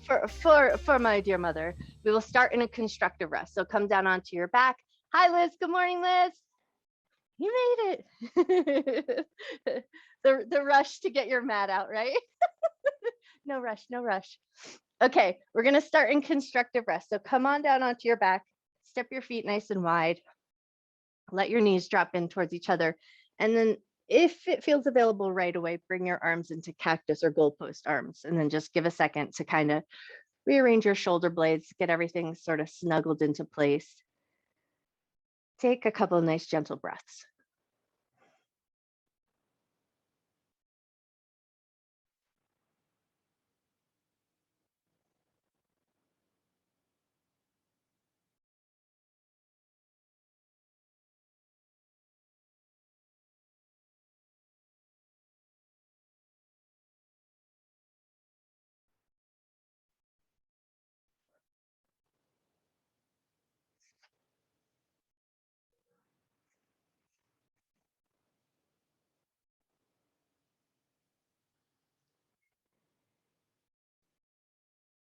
For my dear mother, we will start in a constructive rest. So come down onto your back. Hi, Liz. Good morning, Liz. You made it. the rush to get your mat out, right? No rush, no rush. Okay, we're going to start in constructive rest. So come on down onto your back, step your feet nice and wide, let your knees drop in towards each other. And then if it feels available right away, bring your arms into cactus or goalpost arms, and then just give a second to kind of rearrange your shoulder blades, get everything sort of snuggled into place. Take a couple of nice gentle breaths.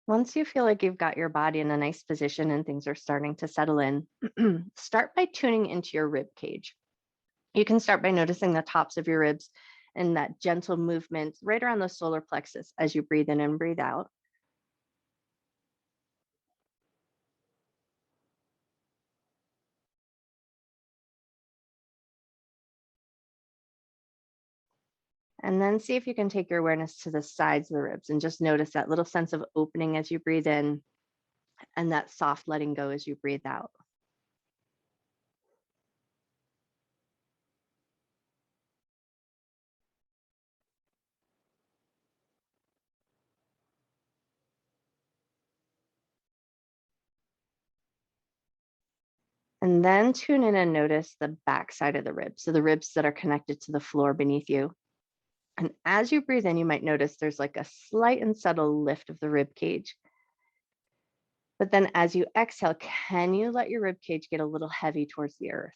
Once you feel like you've got your body in a nice position and things are starting to settle in, start by tuning into your rib cage. You can start by noticing the tops of your ribs and that gentle movement right around the solar plexus as you breathe in and breathe out. And then see if you can take your awareness to the sides of the ribs and just notice that little sense of opening as you breathe in and that soft letting go as you breathe out. And then tune in and notice the back side of the ribs, so the ribs that are connected to the floor beneath you. And as you breathe in, you might notice there's like a slight and subtle lift of the rib cage. But then as you exhale, can you let your rib cage get a little heavy towards the earth?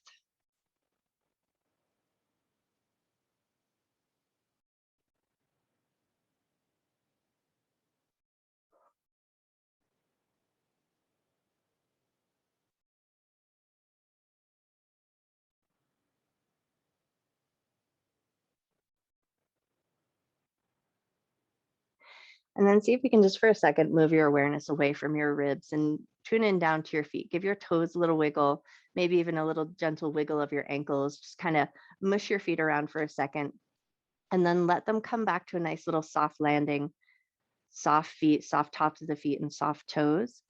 And then see if you can just for a second move your awareness away from your ribs and tune in down to your feet. Give your toes a little wiggle, maybe even a little gentle wiggle of your ankles. Just kind of mush your feet around for a second and then let them come back to a nice little soft landing, soft feet, soft tops of the feet, and soft toes.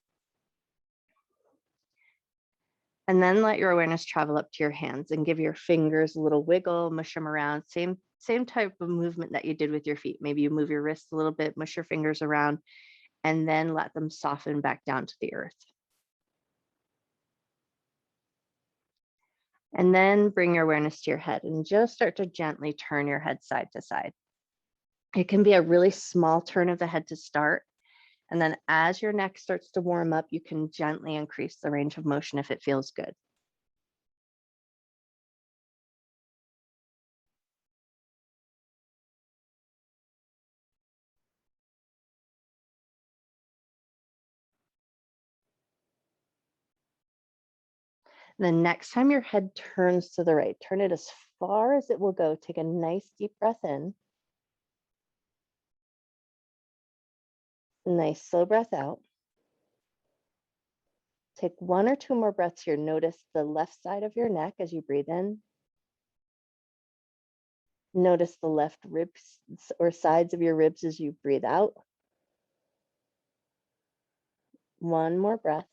And then let your awareness travel up to your hands and give your fingers a little wiggle, mush them around. Same type of movement that you did with your feet. Maybe you move your wrists a little bit, mush your fingers around, and then let them soften back down to the earth. And then bring your awareness to your head and just start to gently turn your head side to side. It can be a really small turn of the head to start. And then as your neck starts to warm up, you can gently increase the range of motion if it feels good. The next time your head turns to the right, turn it as far as it will go. Take a nice deep breath in. Nice slow breath out. Take one or two more breaths here. Notice the left side of your neck as you breathe in. Notice the left ribs or sides of your ribs as you breathe out. One more breath.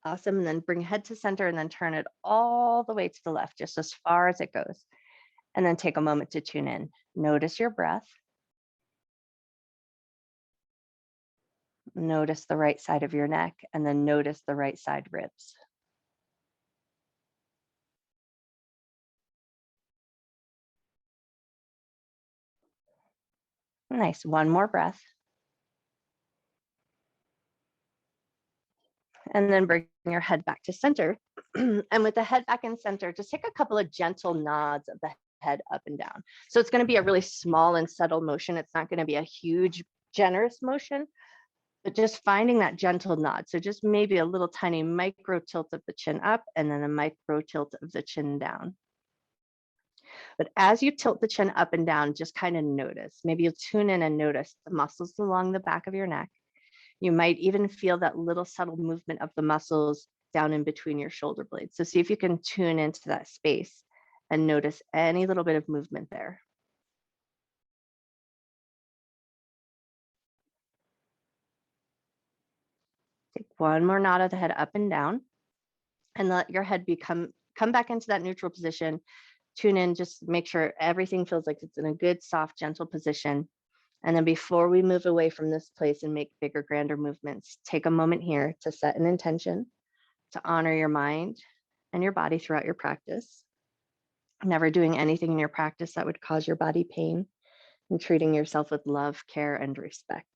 Awesome. And then bring head to center and then turn it all the way to the left, just as far as it goes. And then take a moment to tune in. Notice your breath. Notice the right side of your neck, and then notice the right side ribs. Nice. One more breath. And then bring your head back to center. And with the head back in center, just take a couple of gentle nods of the head up and down. So it's going to be a really small and subtle motion. It's not going to be a huge, generous motion, but just finding that gentle nod. So just maybe a little tiny micro tilt of the chin up and then a micro tilt of the chin down. But as you tilt the chin up and down, just kind of notice. Maybe you'll tune in and notice the muscles along the back of your neck. You might even feel that little subtle movement of the muscles down in between your shoulder blades. So see if you can tune into that space and notice any little bit of movement there. Take one more nod of the head up and down and let your head come back into that neutral position. Tune in, just make sure everything feels like it's in a good, soft, gentle position. And then before we move away from this place and make bigger, grander movements, take a moment here to set an intention to honor your mind and your body throughout your practice. Never doing anything in your practice that would cause your body pain, and treating yourself with love, care, and respect.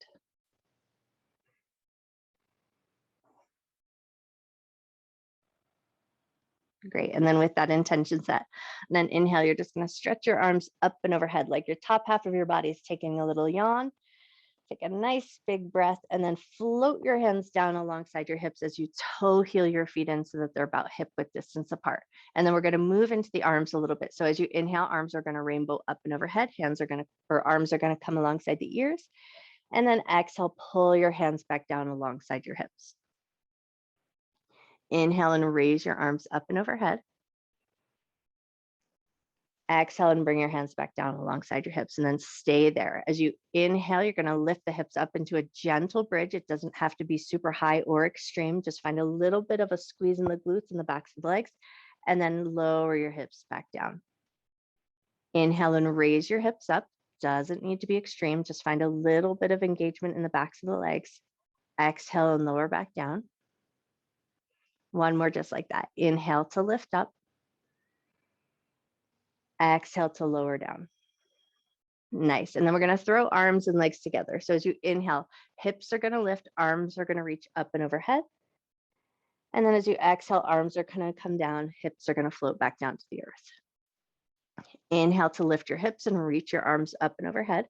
Great. And then with that intention set, and then inhale, you're just going to stretch your arms up and overhead, like your top half of your body is taking a little yawn. Take a nice big breath and then float your hands down alongside your hips as you toe heel your feet in so that they're about hip width distance apart. And then we're going to move into the arms a little bit. So as you inhale, arms are going to rainbow up and overhead. Arms are going to come alongside the ears. And then exhale, pull your hands back down alongside your hips. Inhale and raise your arms up and overhead. Exhale and bring your hands back down alongside your hips and then stay there. As you inhale, you're going to lift the hips up into a gentle bridge. It doesn't have to be super high or extreme. Just find a little bit of a squeeze in the glutes and the backs of the legs, and then lower your hips back down. Inhale and raise your hips up. Doesn't need to be extreme. Just find a little bit of engagement in the backs of the legs. Exhale and lower back down. One more just like that. Inhale to lift up. Exhale to lower down. Nice. And then we're going to throw arms and legs together. So as you inhale, hips are going to lift, arms are going to reach up and overhead. And then as you exhale, arms are going to come down, hips are going to float back down to the earth. Inhale to lift your hips and reach your arms up and overhead.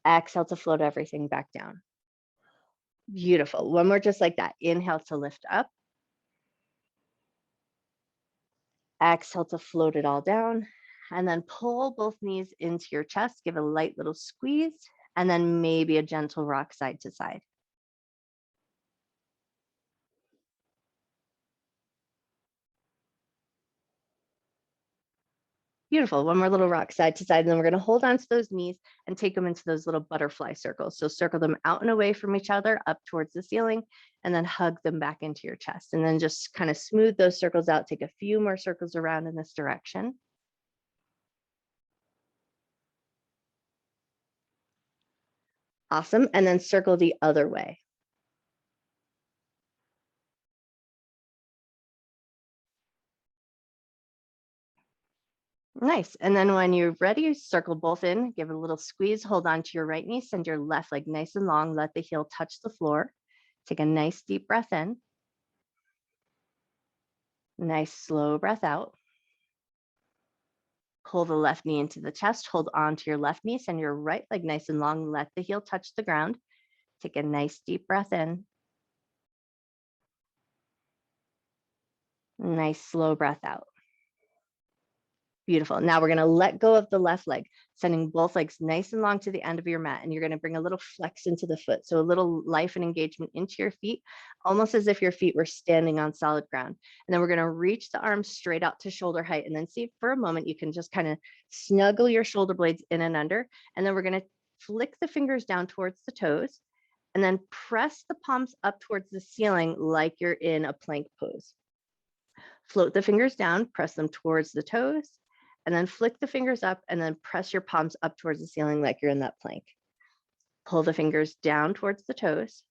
Exhale to float everything back down. Beautiful. One more just like that. Inhale to lift up. Exhale to float it all down. And then pull both knees into your chest. Give a light little squeeze. And then maybe a gentle rock side to side. Beautiful. One more little rock side to side. And then we're going to hold on to those knees and take them into those little butterfly circles. So circle them out and away from each other up towards the ceiling, and then hug them back into your chest. And then just kind of smooth those circles out. Take a few more circles around in this direction. Awesome. And then circle the other way. Nice. And then when you're ready, circle both in, give it a little squeeze, hold on to your right knee, send your left leg nice and long, let the heel touch the floor. Take a nice deep breath in. Nice slow breath out. Pull the left knee into the chest, hold on to your left knee, send your right leg nice and long, let the heel touch the ground. Take a nice deep breath in. Nice slow breath out. Beautiful. Now we're going to let go of the left leg, sending both legs nice and long to the end of your mat. And you're going to bring a little flex into the foot. So a little life and engagement into your feet, almost as if your feet were standing on solid ground. And then we're going to reach the arms straight out to shoulder height. And then see if for a moment you can just kind of snuggle your shoulder blades in and under. And then we're going to flick the fingers down towards the toes and then press the palms up towards the ceiling like you're in a plank pose. Float the fingers down, press them towards the toes, and then flick the fingers up and then press your palms up towards the ceiling like you're in that plank. Pull the fingers down towards the toes.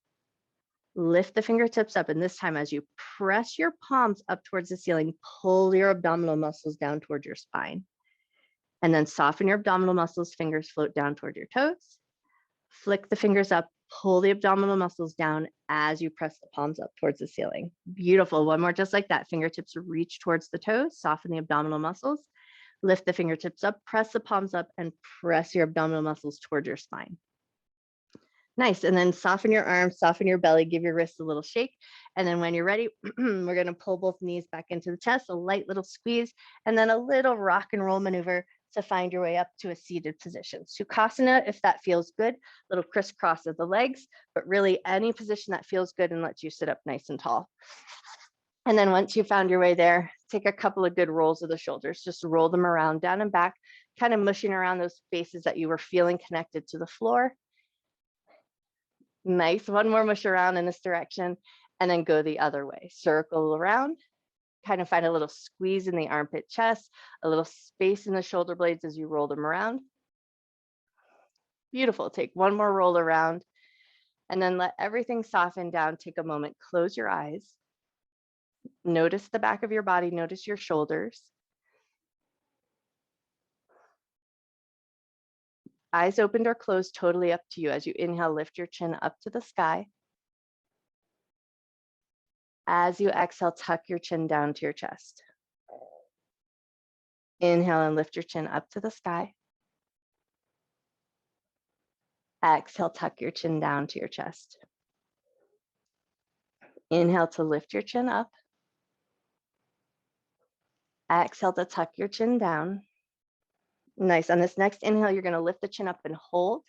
Lift the fingertips up, and this time as you press your palms up towards the ceiling, pull your abdominal muscles down towards your spine. And then soften your abdominal muscles, fingers float down toward your toes. Flick the fingers up, pull the abdominal muscles down as you press the palms up towards the ceiling. Beautiful. One more just like that. Fingertips reach towards the toes, soften the abdominal muscles. Lift the fingertips up, press the palms up, and press your abdominal muscles towards your spine. Nice. And then soften your arms, soften your belly, give your wrists a little shake. And then when you're ready, we're going to pull both knees back into the chest, a light little squeeze, and then a little rock and roll maneuver to find your way up to a seated position. Sukhasana, if that feels good, little crisscross of the legs, but really any position that feels good and lets you sit up nice and tall. And then once you found your way there, take a couple of good rolls of the shoulders, just roll them around, down and back, kind of mushing around those spaces that you were feeling connected to the floor. Nice. One more mush around in this direction and then go the other way. Circle around, kind of find a little squeeze in the armpit chest, a little space in the shoulder blades as you roll them around. Beautiful. Take one more roll around and then let everything soften down. Take a moment, close your eyes. Notice the back of your body, notice your shoulders. Eyes opened or closed, totally up to you. As you inhale, lift your chin up to the sky. As you exhale, tuck your chin down to your chest. Inhale and lift your chin up to the sky. Exhale, tuck your chin down to your chest. Inhale to lift your chin up. Exhale to tuck your chin down. Nice. On this next inhale, you're going to lift the chin up and hold.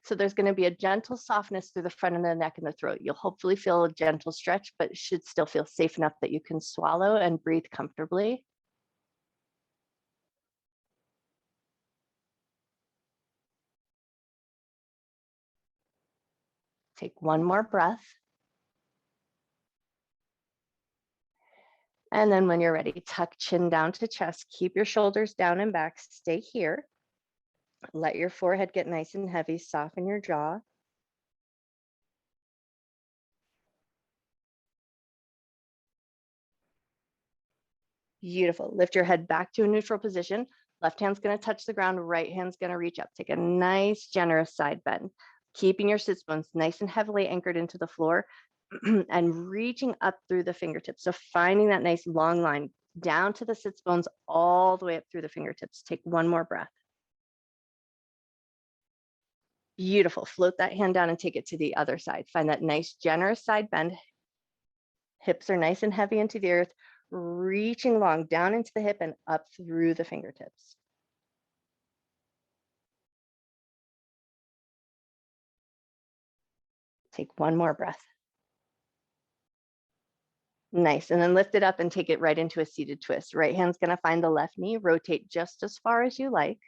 So there's going to be a gentle softness through the front of the neck and the throat. You'll hopefully feel a gentle stretch, but it should still feel safe enough that you can swallow and breathe comfortably. Take one more breath. And then when you're ready, tuck chin down to chest. Keep your shoulders down and back. Stay here. Let your forehead get nice and heavy. Soften your jaw. Beautiful. Lift your head back to a neutral position. Left hand's going to touch the ground. Right hand's going to reach up. Take a nice, generous side bend. Keeping your sits bones nice and heavily anchored into the floor and reaching up through the fingertips. So finding that nice long line down to the sits bones all the way up through the fingertips. Take one more breath. Beautiful. Float that hand down and take it to the other side. Find that nice, generous side bend. Hips are nice and heavy into the earth, reaching long down into the hip and up through the fingertips. Take one more breath. Nice. And then lift it up and take it right into a seated twist. Right hand's going to find the left knee. Rotate just as far as you like.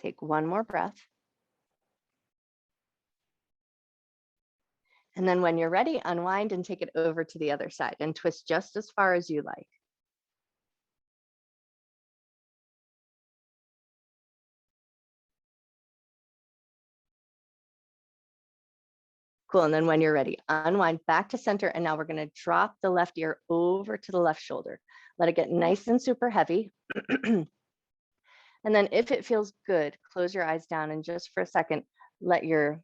Take one more breath. And then when you're ready, unwind and take it over to the other side and twist just as far as you like. Cool. And then when you're ready, unwind back to center. And now we're going to drop the left ear over to the left shoulder. Let it get nice and super heavy. And then if it feels good, close your eyes down and just for a second, let your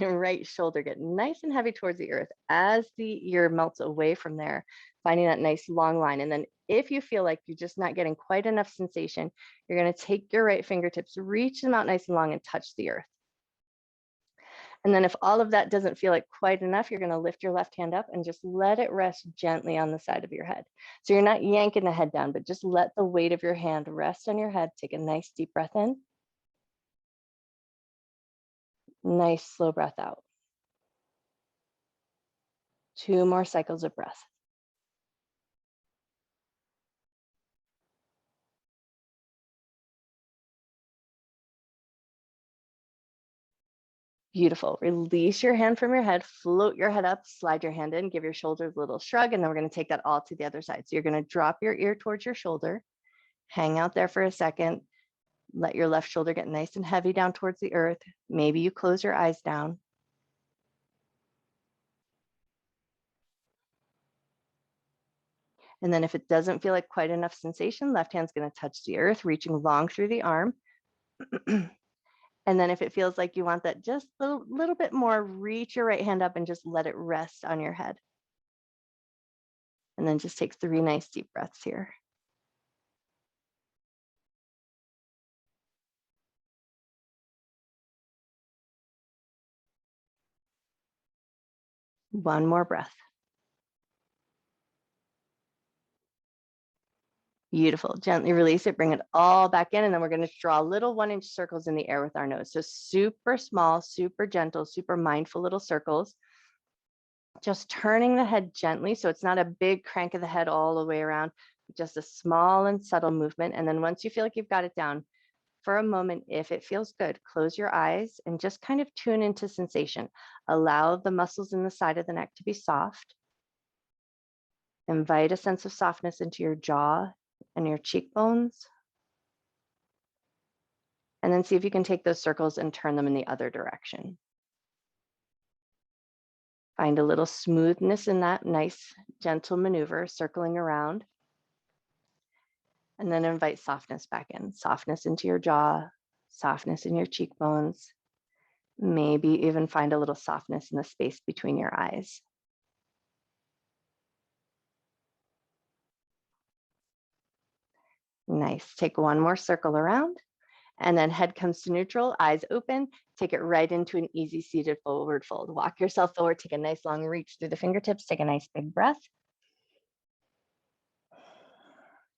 right shoulder get nice and heavy towards the earth as the ear melts away from there, finding that nice long line. And then if you feel like you're just not getting quite enough sensation, you're going to take your right fingertips, reach them out nice and long and touch the earth. And then if all of that doesn't feel like quite enough, you're going to lift your left hand up and just let it rest gently on the side of your head. So you're not yanking the head down, but just let the weight of your hand rest on your head. Take a nice deep breath in. Nice slow breath out. 2 more cycles of breath. Beautiful. Release your hand from your head, float your head up, slide your hand in, give your shoulders a little shrug, and then we're going to take that all to the other side. So you're going to drop your ear towards your shoulder, hang out there for a second, let your left shoulder get nice and heavy down towards the earth. Maybe you close your eyes down. And then if it doesn't feel like quite enough sensation, left hand's going to touch the earth, reaching long through the arm. And then if it feels like you want that just a little bit more, reach your right hand up and just let it rest on your head. And then just take 3 nice deep breaths here. One more breath. Beautiful. Gently release it, bring it all back in, and then we're going to draw little 1-inch circles in the air with our nose. So super small, super gentle, super mindful little circles. Just turning the head gently, so it's not a big crank of the head all the way around, just a small and subtle movement. And then once you feel like you've got it down, for a moment, if it feels good, close your eyes and just kind of tune into sensation. Allow the muscles in the side of the neck to be soft. Invite a sense of softness into your jaw and your cheekbones. And then see if you can take those circles and turn them in the other direction. Find a little smoothness in that nice, gentle maneuver, circling around. And then invite softness back in. Softness into your jaw, softness in your cheekbones. Maybe even find a little softness in the space between your eyes. Nice. Take one more circle around, and then head comes to neutral, eyes open, take it right into an easy seated forward fold. Walk yourself forward, take a nice long reach through the fingertips, take a nice big breath.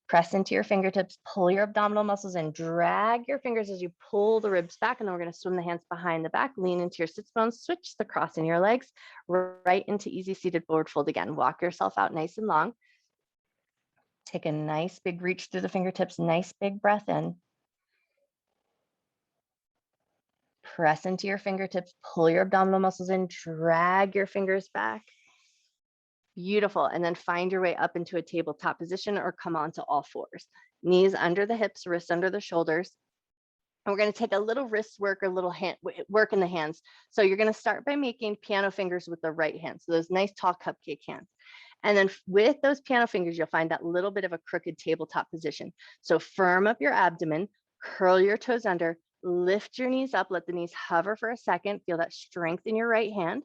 Press into your fingertips, pull your abdominal muscles in, drag your fingers as you pull the ribs back, and then we're going to swim the hands behind the back, lean into your sits bones, switch the cross in your legs, right into easy seated forward fold again. Walk yourself out nice and long. Take a nice big reach through the fingertips, nice big breath in. Press into your fingertips, pull your abdominal muscles in, drag your fingers back. Beautiful. And then find your way up into a tabletop position or come onto all fours. Knees under the hips, wrists under the shoulders. And we're going to take a little wrist work or little hand work in the hands. So you're going to start by making piano fingers with the right hand. So those nice tall cupcake hands. And then with those piano fingers, you'll find that little bit of a crooked tabletop position. So firm up your abdomen, curl your toes under, lift your knees up, let the knees hover for a second, feel that strength in your right hand.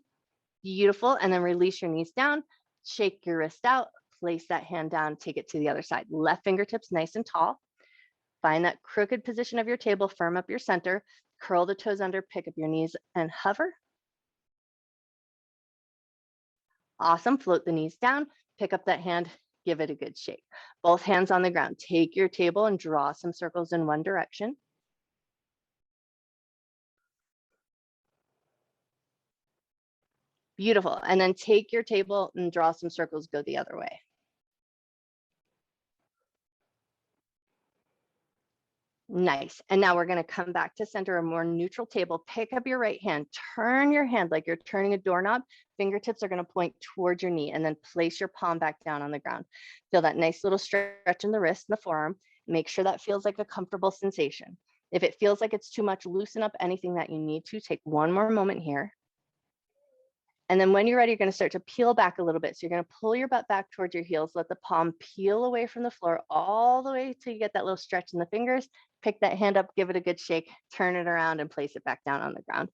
Beautiful. And then release your knees down, shake your wrist out, place that hand down, take it to the other side. Left fingertips nice and tall. Find that crooked position of your table, firm up your center, curl the toes under, pick up your knees and hover. Awesome. Float the knees down, pick up that hand, give it a good shake. Both hands on the ground. Take your table and draw some circles in one direction. Beautiful. And then take your table and draw some circles, go the other way. Nice. And now we're going to come back to center, a more neutral table. Pick up your right hand, turn your hand like you're turning a doorknob. Fingertips are going to point towards your knee, and then place your palm back down on the ground. Feel that nice little stretch in the wrist and the forearm. Make sure that feels like a comfortable sensation. If it feels like it's too much, loosen up anything that you need to. Take one more moment here. And then when you're ready, you're going to start to peel back a little bit. So you're going to pull your butt back towards your heels, let the palm peel away from the floor all the way till you get that little stretch in the fingers. Pick that hand up, give it a good shake, turn it around and place it back down on the ground.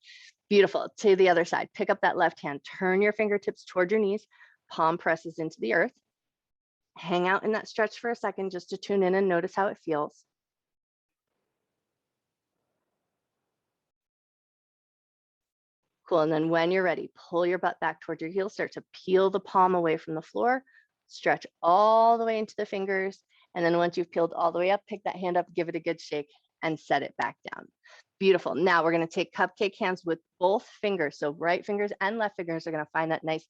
Beautiful. To the other side, pick up that left hand, turn your fingertips toward your knees, palm presses into the earth. Hang out in that stretch for a second just to tune in and notice how it feels. Cool. And then when you're ready, pull your butt back towards your heels, start to peel the palm away from the floor, stretch all the way into the fingers. And then once you've peeled all the way up, pick that hand up, give it a good shake and set it back down. Beautiful. Now we're going to take cupcake hands with both fingers. So right fingers and left fingers are going to find that nice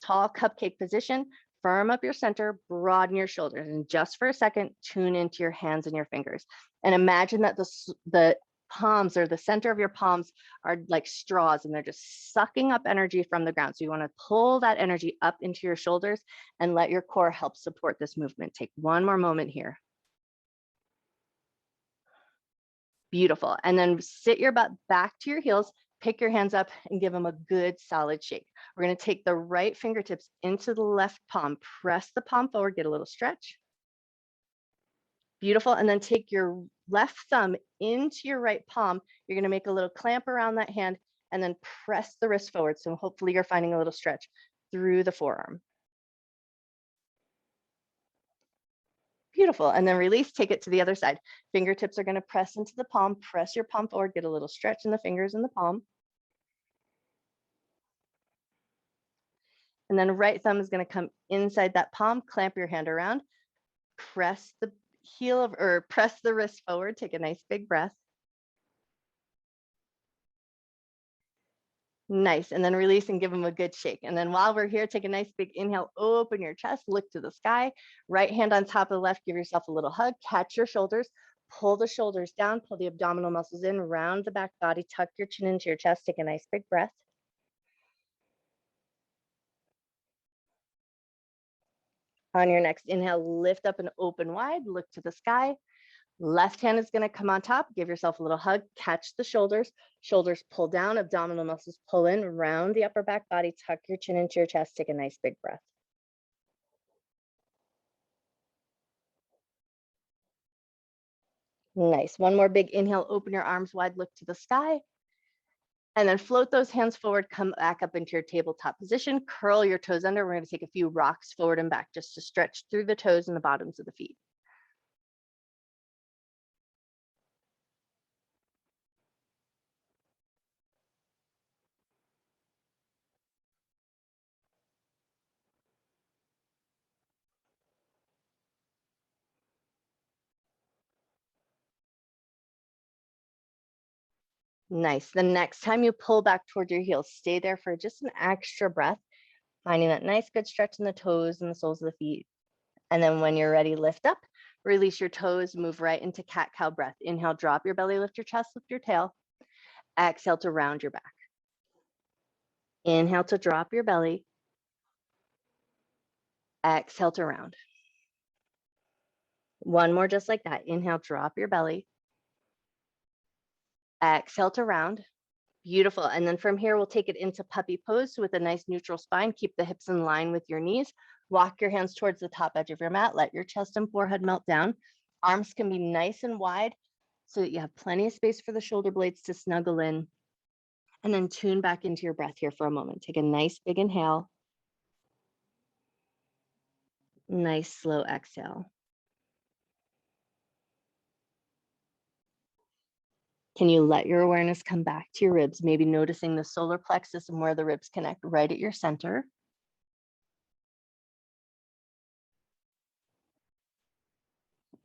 tall cupcake position. Firm up your center, broaden your shoulders, and just for a second, tune into your hands and your fingers. And imagine that the palms, or the center of your palms, are like straws and they're just sucking up energy from the ground. So you want to pull that energy up into your shoulders and let your core help support this movement. Take one more moment here. Beautiful. And then sit your butt back to your heels, pick your hands up and give them a good solid shake. We're going to take the right fingertips into the left palm, press the palm forward, get a little stretch. Beautiful. And then take your left thumb into your right palm. You're going to make a little clamp around that hand and then press the wrist forward. So hopefully you're finding a little stretch through the forearm. Beautiful. And then release, take it to the other side. Fingertips are going to press into the palm, press your palm forward, get a little stretch in the fingers in the palm. And then right thumb is going to come inside that palm, clamp your hand around, press the heel of, or press the wrist forward, take a nice big breath. Nice. And then release and give them a good shake. And then while we're here, take a nice big inhale, open your chest, look to the sky, right hand on top of the left, give yourself a little hug, catch your shoulders, pull the shoulders down, pull the abdominal muscles in, round the back body, tuck your chin into your chest, take a nice big breath. On your next inhale, lift up and open wide, look to the sky. Left hand is going to come on top. Give yourself a little hug. Catch the shoulders. Shoulders pull down. Abdominal muscles pull in. Round the upper back body. Tuck your chin into your chest. Take a nice big breath. Nice. One more big inhale. Open your arms wide. Look to the sky. And then float those hands forward. Come back up into your tabletop position. Curl your toes under. We're going to take a few rocks forward and back just to stretch through the toes and the bottoms of the feet. Nice. The next time you pull back toward your heels, stay there for just an extra breath, finding that nice good stretch in the toes and the soles of the feet. And then when you're ready, lift up, release your toes, move right into cat-cow breath. Inhale, drop your belly, lift your chest, lift your tail. Exhale to round your back. Inhale to drop your belly. Exhale to round. One more just like that. Inhale, drop your belly. Exhale to round. Beautiful. And then from here, we'll take it into puppy pose with a nice neutral spine. Keep the hips in line with your knees. Walk your hands towards the top edge of your mat. Let your chest and forehead melt down. Arms can be nice and wide so that you have plenty of space for the shoulder blades to snuggle in. And then tune back into your breath here for a moment. Take a nice big inhale. Nice slow exhale. Can you let your awareness come back to your ribs, maybe noticing the solar plexus and where the ribs connect right at your center?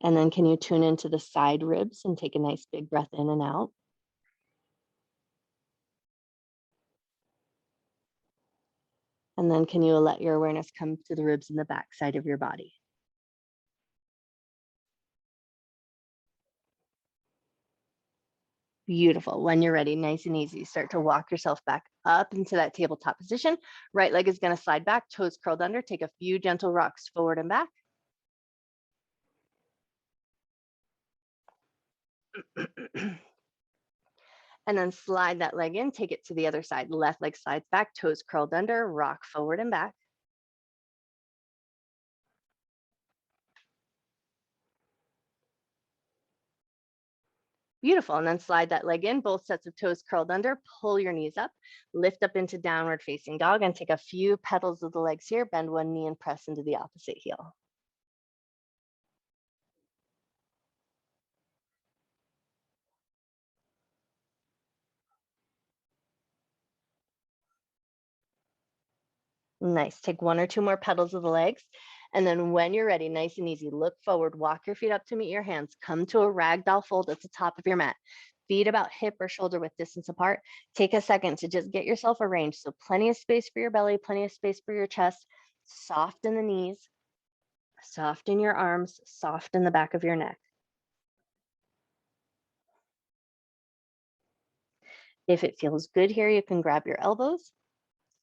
And then can you tune into the side ribs and take a nice big breath in and out? And then can you let your awareness come to the ribs in the back side of your body? Beautiful. When you're ready, nice and easy, start to walk yourself back up into that tabletop position. Right leg is going to slide back, toes curled under. Take a few gentle rocks forward and back. And then slide that leg in, take it to the other side. Left leg slides back, toes curled under, rock forward and back. Beautiful. And then slide that leg in, both sets of toes curled under, pull your knees up, lift up into downward facing dog, and take a few petals of the legs here, bend one knee and press into the opposite heel. Nice. Take one or two more petals of the legs. And then when you're ready, nice and easy, look forward, walk your feet up to meet your hands, come to a ragdoll fold at the top of your mat. Feet about hip or shoulder width distance apart. Take a second to just get yourself arranged. So plenty of space for your belly, plenty of space for your chest, soft in the knees, soft in your arms, soft in the back of your neck. If it feels good here, you can grab your elbows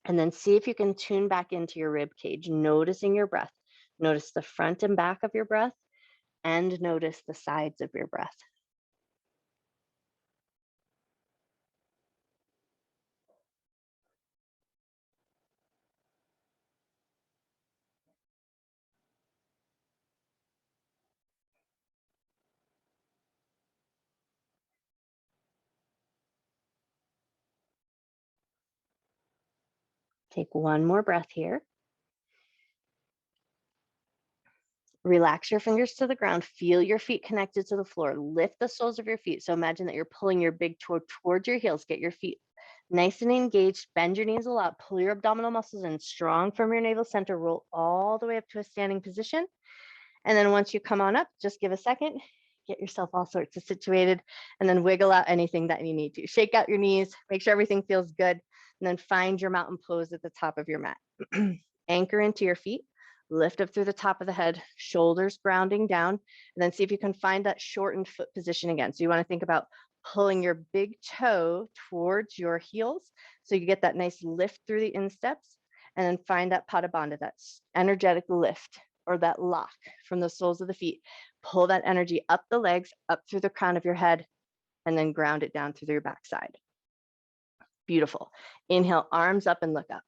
and then see if you can tune back into your rib cage, noticing your breath. Notice the front and back of your breath and notice the sides of your breath. Take one more breath here. Relax your fingers to the ground. Feel your feet connected to the floor. Lift the soles of your feet. So imagine that you're pulling your big toe towards your heels. Get your feet nice and engaged. Bend your knees a lot. Pull your abdominal muscles in strong from your navel center. Roll all the way up to a standing position. And then once you come on up, just give a second. Get yourself all sorts of situated and then wiggle out anything that you need to. Shake out your knees. Make sure everything feels good. And then find your mountain pose at the top of your mat. Anchor into your feet. Lift up through the top of the head, shoulders grounding down, and then see if you can find that shortened foot position again. So you want to think about pulling your big toe towards your heels so you get that nice lift through the insteps, and then find that pada bandha, that energetic lift or that lock from the soles of the feet. Pull that energy up the legs, up through the crown of your head, and then ground it down through your backside. Beautiful. Inhale, arms up and look up.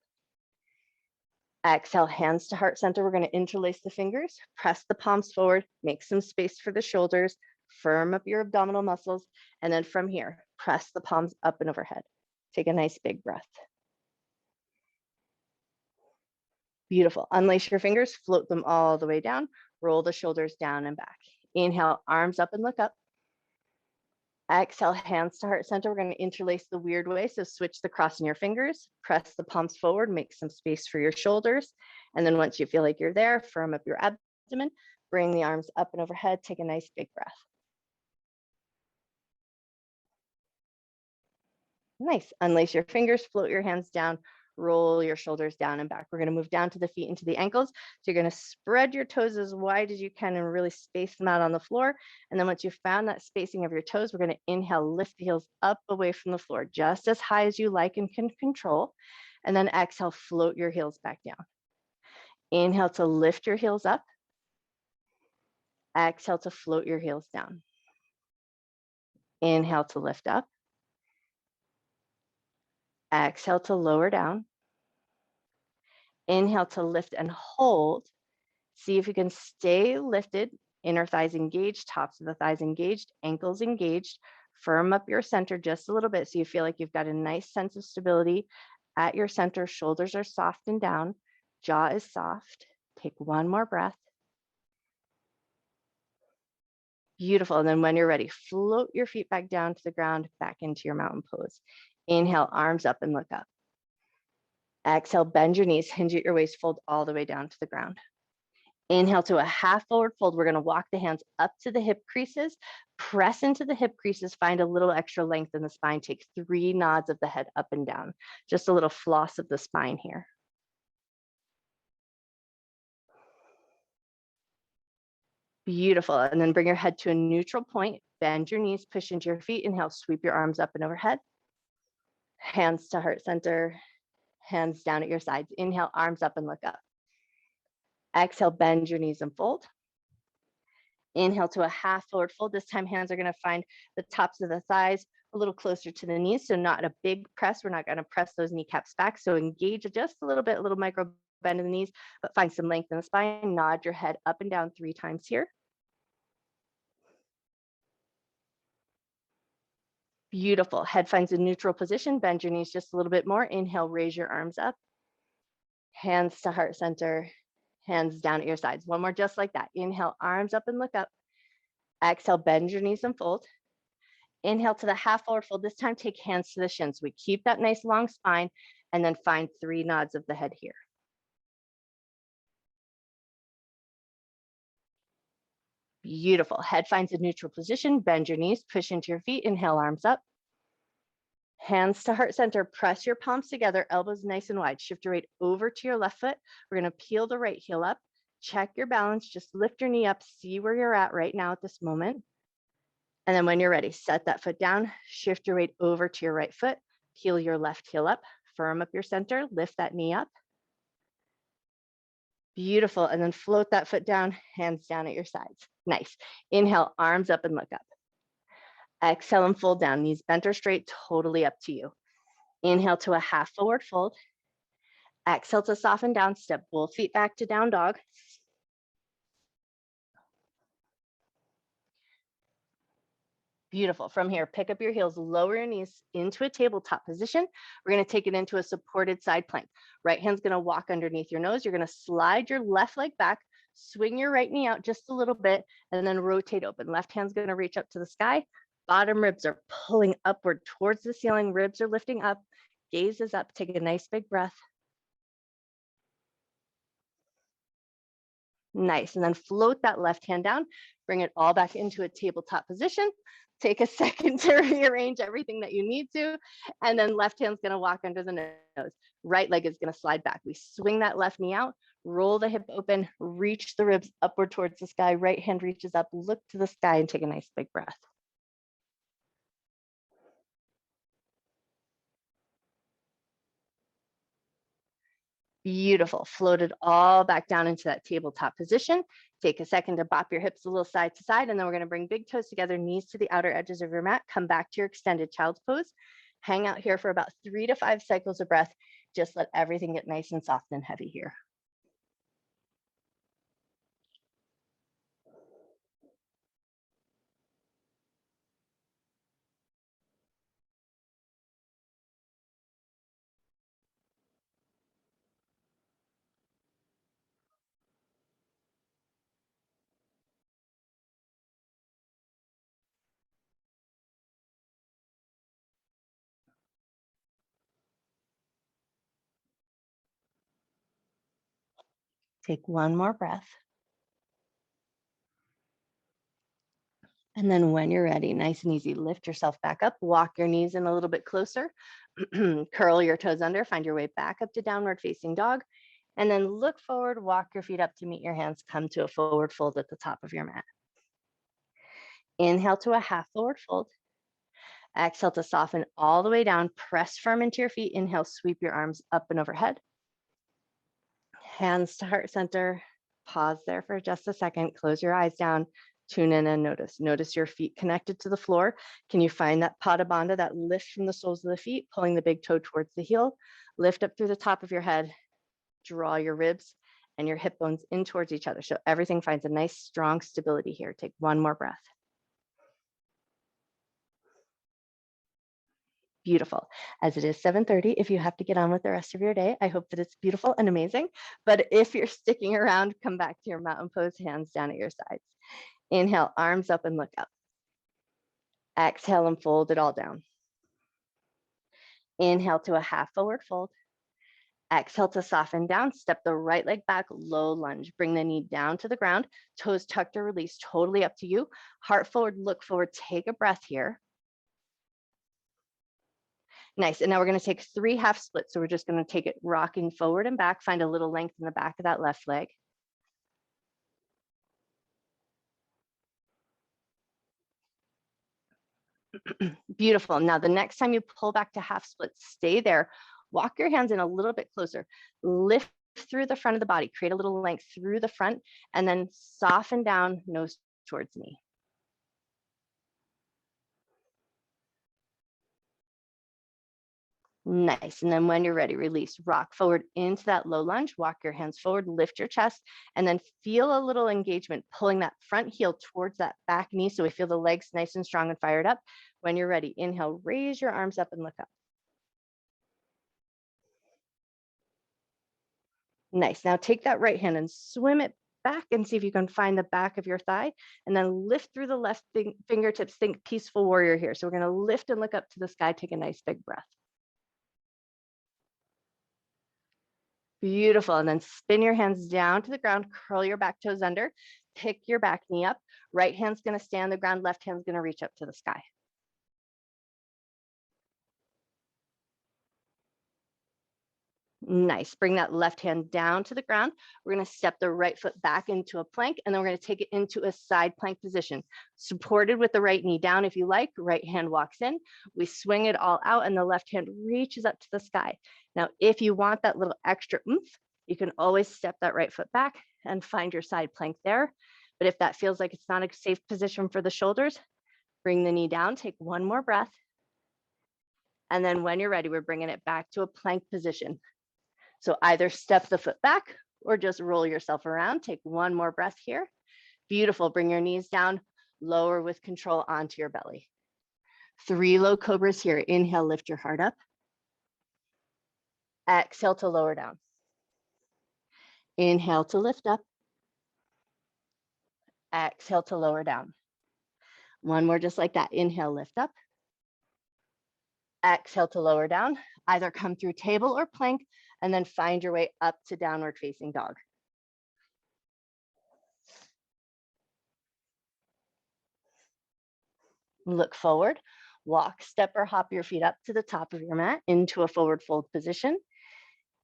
Exhale, hands to heart center. We're going to interlace the fingers, press the palms forward, make some space for the shoulders, firm up your abdominal muscles. And then from here, press the palms up and overhead. Take a nice big breath. Beautiful. Unlace your fingers, float them all the way down, roll the shoulders down and back. Inhale, arms up and look up. Exhale, hands to heart center. We're going to interlace the weird way. So switch the crossing your fingers, press the palms forward, make some space for your shoulders. And then once you feel like you're there, firm up your abdomen, bring the arms up and overhead, take a nice big breath. Nice. Unlace your fingers, float your hands down, roll your shoulders down and back. We're going to move down to the feet into the ankles. So you're going to spread your toes as wide as you can and really space them out on the floor. And then once you've found that spacing of your toes, we're going to inhale, lift the heels up away from the floor, just as high as you like and can control. And then exhale, float your heels back down. Inhale to lift your heels up. Exhale to float your heels down. Inhale to lift up. Exhale to lower down. Inhale to lift and hold. See if you can stay lifted, inner thighs engaged, tops of the thighs engaged, ankles engaged. Firm up your center just a little bit so you feel like you've got a nice sense of stability at your center. Shoulders are soft and down, jaw is soft. Take one more breath. Beautiful. And then when you're ready, float your feet back down to the ground, back into your mountain pose. Inhale, arms up and look up. Exhale, bend your knees, hinge at your waist, fold all the way down to the ground. Inhale to a half forward fold. We're going to walk the hands up to the hip creases, press into the hip creases, find a little extra length in the spine. Take 3 nods of the head up and down, just a little floss of the spine here. Beautiful. And then bring your head to a neutral point, bend your knees, push into your feet. Inhale, sweep your arms up and overhead. Hands to heart center, hands down at your sides. Inhale, arms up and look up. Exhale, bend your knees and fold. Inhale to a half forward fold. This time, hands are going to find the tops of the thighs a little closer to the knees. So not a big press. We're not going to press those kneecaps back. So engage just a little bit, a little micro bend in the knees, but find some length in the spine. Nod your head up and down 3 times here. Beautiful. Head finds a neutral position. Bend your knees just a little bit more. Inhale, raise your arms up. Hands to heart center. Hands down at your sides. One more just like that. Inhale, arms up and look up. Exhale, bend your knees and fold. Inhale to the half forward fold. This time, take hands to the shins. We keep that nice long spine and then find 3 nods of the head here. Beautiful. Head finds a neutral position. Bend your knees, push into your feet. Inhale, arms up. Hands to heart center. Press your palms together, elbows nice and wide. Shift your weight over to your left foot. We're going to peel the right heel up. Check your balance. Just lift your knee up. See where you're at right now at this moment. And then when you're ready, set that foot down. Shift your weight over to your right foot. Peel your left heel up. Firm up your center. Lift that knee up. Beautiful. And then float that foot down, hands down at your sides. Nice. Inhale, arms up and look up. Exhale and fold down, knees bent or straight, totally up to you. Inhale to a half forward fold. Exhale to soften down, step both feet back to down dog. Beautiful. From here, pick up your heels, lower your knees into a tabletop position. We're going to take it into a supported side plank. Right hand's going to walk underneath your nose. You're going to slide your left leg back, swing your right knee out just a little bit, and then rotate open. Left hand's going to reach up to the sky. Bottom ribs are pulling upward towards the ceiling. Ribs are lifting up. Gaze is up. Take a nice big breath. Nice. And then float that left hand down. Bring it all back into a tabletop position. Take a second to rearrange everything that you need to. And then left hand's going to walk under the nose. Right leg is going to slide back. We swing that left knee out, roll the hip open, reach the ribs upward towards the sky. Right hand reaches up, look to the sky, and take a nice big breath. Beautiful. Float it all back down into that tabletop position. Take a second to bop your hips a little side to side, and then we're going to bring big toes together, knees to the outer edges of your mat. Come back to your extended child's pose. Hang out here for about 3 to 5 cycles of breath. Just let everything get nice and soft and heavy here. Take one more breath. And then when you're ready, nice and easy, lift yourself back up, walk your knees in a little bit closer, curl your toes under, find your way back up to downward facing dog, and then look forward, walk your feet up to meet your hands, come to a forward fold at the top of your mat. Inhale to a half forward fold. Exhale to soften all the way down, press firm into your feet. Inhale, sweep your arms up and overhead. Hands to heart center. Pause there for just a second, close your eyes down. Tune in and notice. Notice your feet connected to the floor. Can you find that pada bandha, that lift from the soles of the feet, pulling the big toe towards the heel? Lift up through the top of your head. Draw your ribs and your hip bones in towards each other. So everything finds a nice, strong stability here. Take one more breath. Beautiful. As it is 7:30, if you have to get on with the rest of your day, I hope that it's beautiful and amazing. But if you're sticking around, come back to your mountain pose, hands down at your sides. Inhale, arms up and look up. Exhale and fold it all down. Inhale to a half forward fold. Exhale to soften down. Step the right leg back, low lunge. Bring the knee down to the ground. Toes tucked or released, totally up to you. Heart forward, look forward. Take a breath here. Nice. And now we're going to take 3 half splits. So we're just going to take it rocking forward and back. Find a little length in the back of that left leg. Beautiful. Now, the next time you pull back to half splits, stay there. Walk your hands in a little bit closer. Lift through the front of the body. Create a little length through the front, and then soften down, nose towards knee. Nice. And then when you're ready, release. Rock forward into that low lunge. Walk your hands forward, lift your chest, and then feel a little engagement, pulling that front heel towards that back knee so we feel the legs nice and strong and fired up. When you're ready, inhale, raise your arms up and look up. Nice. Now take that right hand and swim it back and see if you can find the back of your thigh, and then lift through the left fingertips. Think peaceful warrior here. So we're going to lift and look up to the sky. Take a nice big breath. Beautiful. And then spin your hands down to the ground, curl your back toes under, pick your back knee up. Right hand's going to stay on the ground, left hand's going to reach up to the sky. Nice. Bring that left hand down to the ground. We're going to step the right foot back into a plank, and then we're going to take it into a side plank position, supported with the right knee down if you like. Right hand walks in. We swing it all out, and the left hand reaches up to the sky. Now, if you want that little extra oomph, you can always step that right foot back and find your side plank there. But if that feels like it's not a safe position for the shoulders, bring the knee down, take one more breath. And then when you're ready, we're bringing it back to a plank position. So either step the foot back or just roll yourself around. Take one more breath here. Beautiful. Bring your knees down, lower with control onto your belly. 3 low cobras here. Inhale, lift your heart up. Exhale to lower down. Inhale to lift up. Exhale to lower down. One more just like that. Inhale, lift up. Exhale to lower down. Either come through table or plank, and then find your way up to downward facing dog. Look forward. Walk, step, or hop your feet up to the top of your mat into a forward fold position.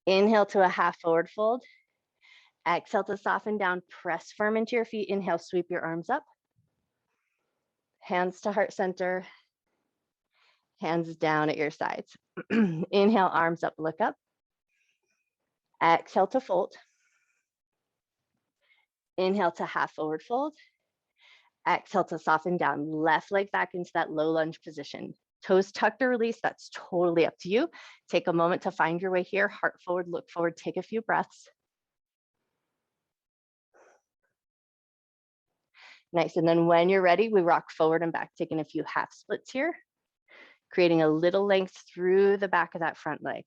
Inhale to a half forward fold. Exhale to soften down. Press firm into your feet. Inhale, sweep your arms up. Hands to heart center. Hands down at your sides. Inhale, arms up, look up. Exhale to fold. Inhale to half forward fold. Exhale to soften down. Left leg back into that low lunge position. Toes tucked or release, that's totally up to you. Take a moment to find your way here. Heart forward, look forward, take a few breaths. Nice, and then when you're ready, we rock forward and back, taking a few half splits here, creating a little length through the back of that front leg.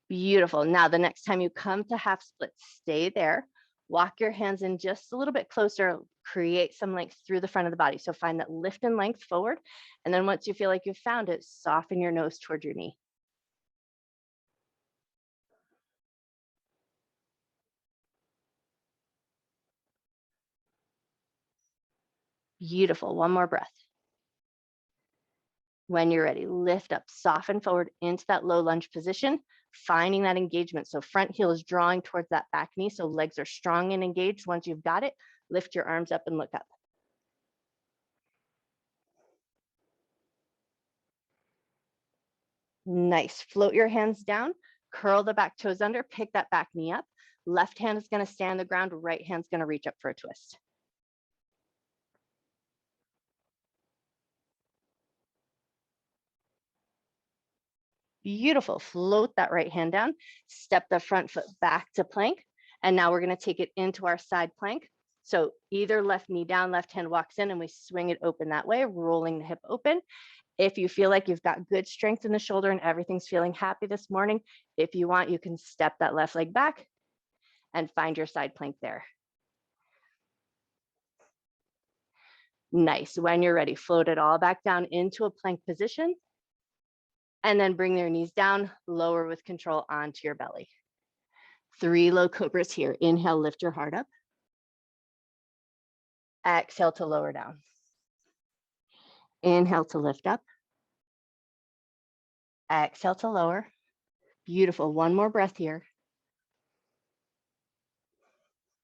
Beautiful. Now, the next time you come to half splits, stay there. Walk your hands in just a little bit closer, create some length through the front of the body. So find that lift and length forward. And then once you feel like you've found it, soften your nose toward your knee. Beautiful. One more breath. When you're ready, lift up, soften forward into that low lunge position, finding that engagement. So front heel is drawing towards that back knee. So legs are strong and engaged. Once you've got it, lift your arms up and look up. Nice. Float your hands down, curl the back toes under, pick that back knee up. Left hand is going to stay on the ground. Right hand's going to reach up for a twist. Beautiful. Float that right hand down, step the front foot back to plank. And now we're going to take it into our side plank. So either left knee down, left hand walks in, and we swing it open that way, rolling the hip open. If you feel like you've got good strength in the shoulder and everything's feeling happy this morning, if you want, you can step that left leg back and find your side plank there. Nice. When you're ready, float it all back down into a plank position. And then bring your knees down, lower with control onto your belly. 3 low cobras here. Inhale, lift your heart up. Exhale to lower down. Inhale to lift up. Exhale to lower. Beautiful. One more breath here.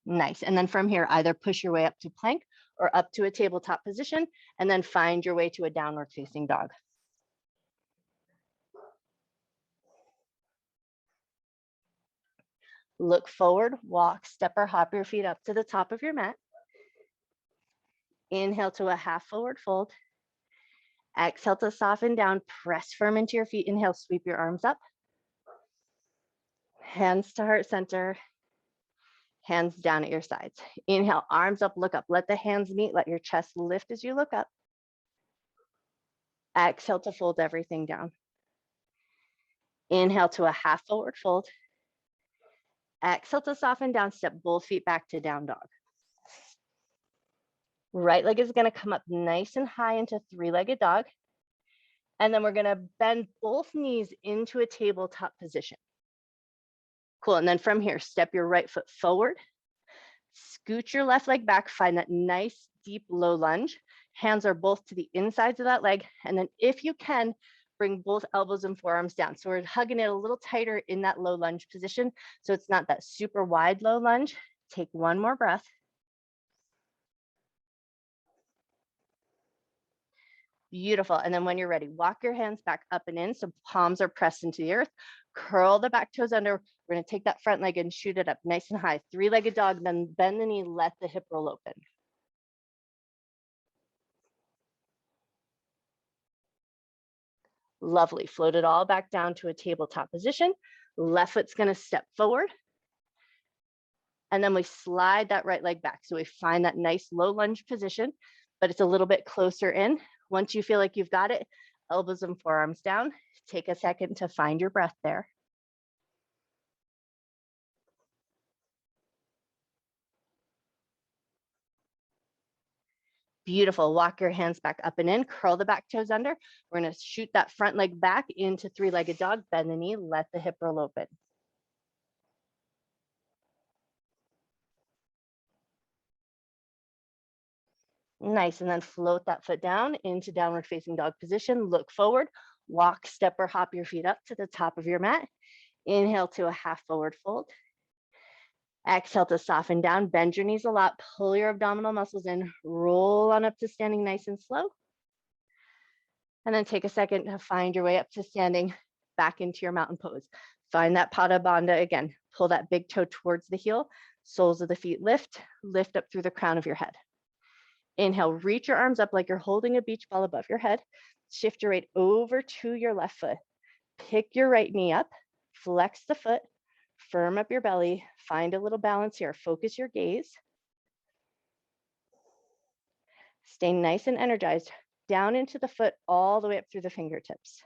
Nice. And then from here, either push your way up to plank or up to a tabletop position, and then find your way to a downward facing dog. Look forward, walk, step or hop your feet up to the top of your mat. Inhale to a half forward fold. Exhale to soften down, press firm into your feet. Inhale, sweep your arms up. Hands to heart center. Hands down at your sides. Inhale, arms up, look up. Let the hands meet, let your chest lift as you look up. Exhale to fold everything down. Inhale to a half forward fold. Exhale to soften down, step both feet back to down dog. Right leg is going to come up nice and high into 3-legged dog. And then we're going to bend both knees into a tabletop position. Cool. And then from here, step your right foot forward. Scoot your left leg back. Find that nice, deep, low lunge. Hands are both to the insides of that leg. And then if you can, bring both elbows and forearms down. So we're hugging it a little tighter in that low lunge position. So it's not that super wide low lunge. Take one more breath. Beautiful. And then when you're ready, walk your hands back up and in. So palms are pressed into the earth. Curl the back toes under. We're going to take that front leg and shoot it up nice and high. 3-legged dog, then bend the knee, let the hip roll open. Lovely. Float it all back down to a tabletop position. Left foot's going to step forward. And then we slide that right leg back. So we find that nice low lunge position, but it's a little bit closer in. Once you feel like you've got it, elbows and forearms down. Take a second to find your breath there. Beautiful. Walk your hands back up and in, curl the back toes under. We're going to shoot that front leg back into three-legged dog, bend the knee, let the hip roll open. Nice, and then float that foot down into downward facing dog position. Look forward, walk, step, or hop your feet up to the top of your mat. Inhale to a half forward fold. Exhale to soften down, bend your knees a lot, pull your abdominal muscles in, roll on up to standing nice and slow. And then take a second to find your way up to standing back into your mountain pose. Find that Pada Bandha again. Pull that big toe towards the heel, soles of the feet lift, lift up through the crown of your head. Inhale, reach your arms up like you're holding a beach ball above your head. Shift your weight over to your left foot. Pick your right knee up, flex the foot, firm up your belly, find a little balance here. Focus your gaze. Stay nice and energized, down into the foot, all the way up through the fingertips.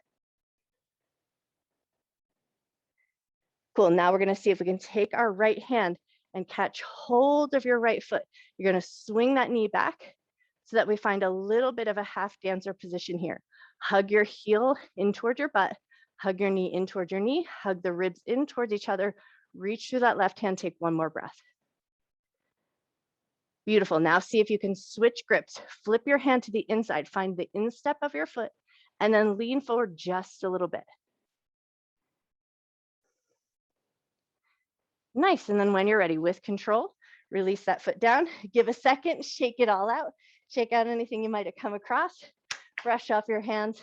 Cool, now we're gonna see if we can take our right hand and catch hold of your right foot. You're gonna swing that knee back so that we find a little bit of a half dancer position here. Hug your heel in towards your butt, hug your knee in towards your knee, hug the ribs in towards each other, reach through that left hand, take one more breath. Beautiful, now see if you can switch grips, flip your hand to the inside, find the instep of your foot, and then lean forward just a little bit. Nice, and then when you're ready, with control, release that foot down, give a second, shake it all out, shake out anything you might have come across, brush off your hands,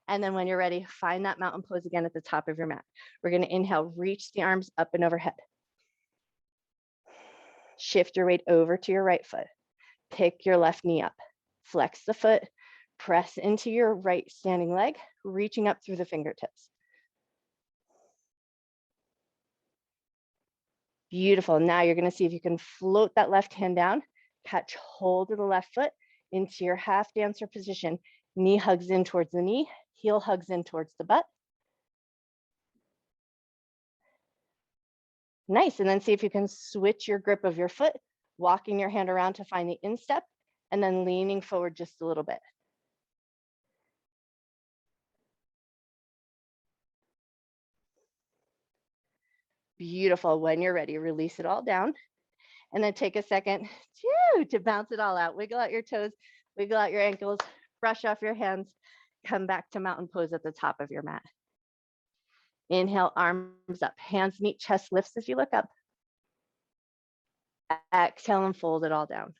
and then when you're ready, find that mountain pose again at the top of your mat. We're gonna inhale, reach the arms up and overhead. Shift your weight over to your right foot. Pick your left knee up, flex the foot, press into your right standing leg, reaching up through the fingertips. Beautiful. Now you're going to see if you can float that left hand down, catch hold of the left foot into your half dancer position. Knee hugs in towards the knee, heel hugs in towards the butt. Nice. And then see if you can switch your grip of your foot, walking your hand around to find the instep, and then leaning forward just a little bit. Beautiful. When you're ready, release it all down. And then take a second to bounce it all out. Wiggle out your toes, wiggle out your ankles, brush off your hands, come back to mountain pose at the top of your mat. Inhale, arms up, hands meet, chest lifts as you look up. Exhale and fold it all down.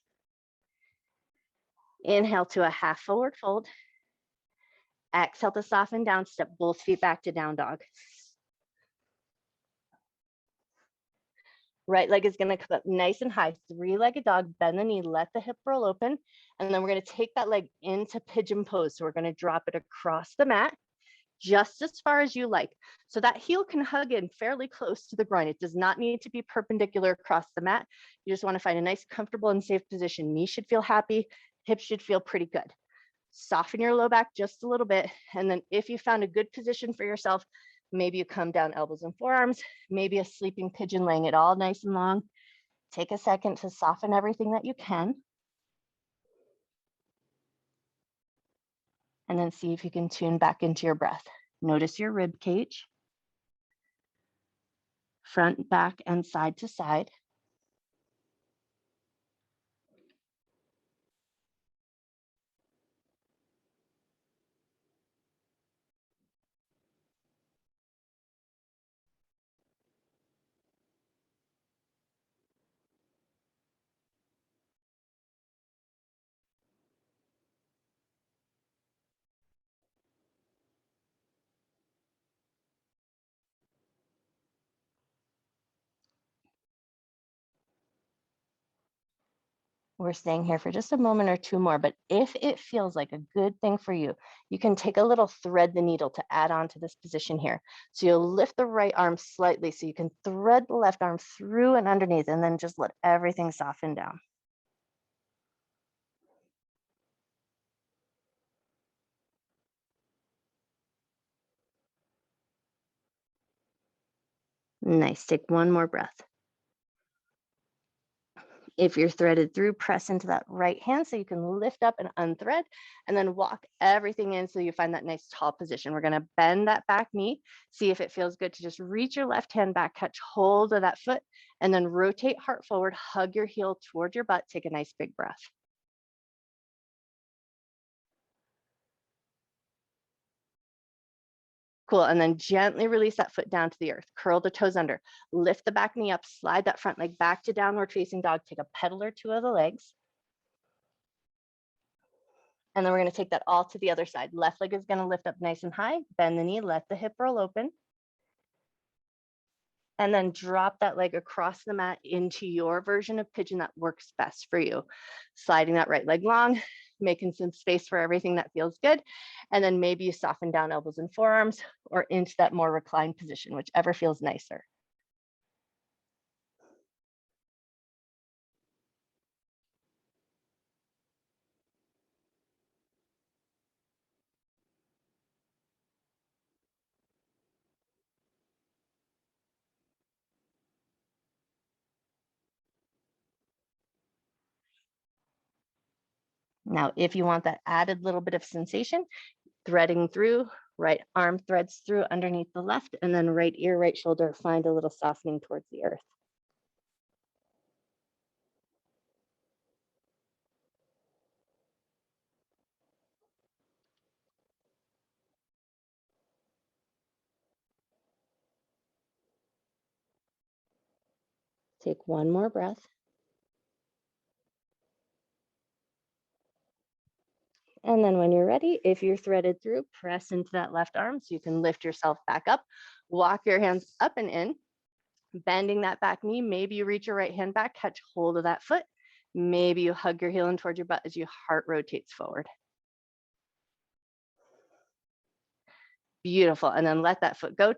Inhale to a half forward fold. Exhale to soften down, step both feet back to down dog. Right leg is gonna come up nice and high, three-legged dog, bend the knee, let the hip roll open, and then we're gonna take that leg into pigeon pose. So we're gonna drop it across the mat, just as far as you like. So that heel can hug in fairly close to the groin. It does not need to be perpendicular across the mat. You just wanna find a nice, comfortable and safe position. Knee should feel happy, hips should feel pretty good. Soften your low back just a little bit. And then if you found a good position for yourself, maybe you come down elbows and forearms, maybe a sleeping pigeon, laying it all nice and long. Take a second to soften everything that you can. And then see if you can tune back into your breath. Notice your rib cage, front, back, and side to side. We're staying here for just a moment or two more, but if it feels like a good thing for you, you can take a little thread the needle to add on to this position here. So you'll lift the right arm slightly so you can thread the left arm through and underneath, and then just let everything soften down. Nice. Take one more breath. If you're threaded through, press into that right hand so you can lift up and unthread, and then walk everything in so you find that nice tall position. We're going to bend that back knee. See if it feels good to just reach your left hand back, catch hold of that foot, and then rotate heart forward, hug your heel toward your butt. Take a nice big breath. Cool. And then gently release that foot down to the earth. Curl the toes under. Lift the back knee up. Slide that front leg back to downward facing dog. Take a pedal or two of the legs. And then we're going to take that all to the other side. Left leg is going to lift up nice and high. Bend the knee. Let the hip roll open. And then drop that leg across the mat into your version of pigeon that works best for you. Sliding that right leg long, making some space for everything that feels good. And then maybe you soften down elbows and forearms or into that more reclined position, whichever feels nicer. Now, if you want that added little bit of sensation, threading through, right arm threads through underneath the left, and then right ear, right shoulder, find a little softening towards the earth. Take one more breath. And then when you're ready, if you're threaded through, press into that left arm so you can lift yourself back up. Walk your hands up and in, bending that back knee. Maybe you reach your right hand back, catch hold of that foot. Maybe you hug your heel in towards your butt as your heart rotates forward. Beautiful. And then let that foot go,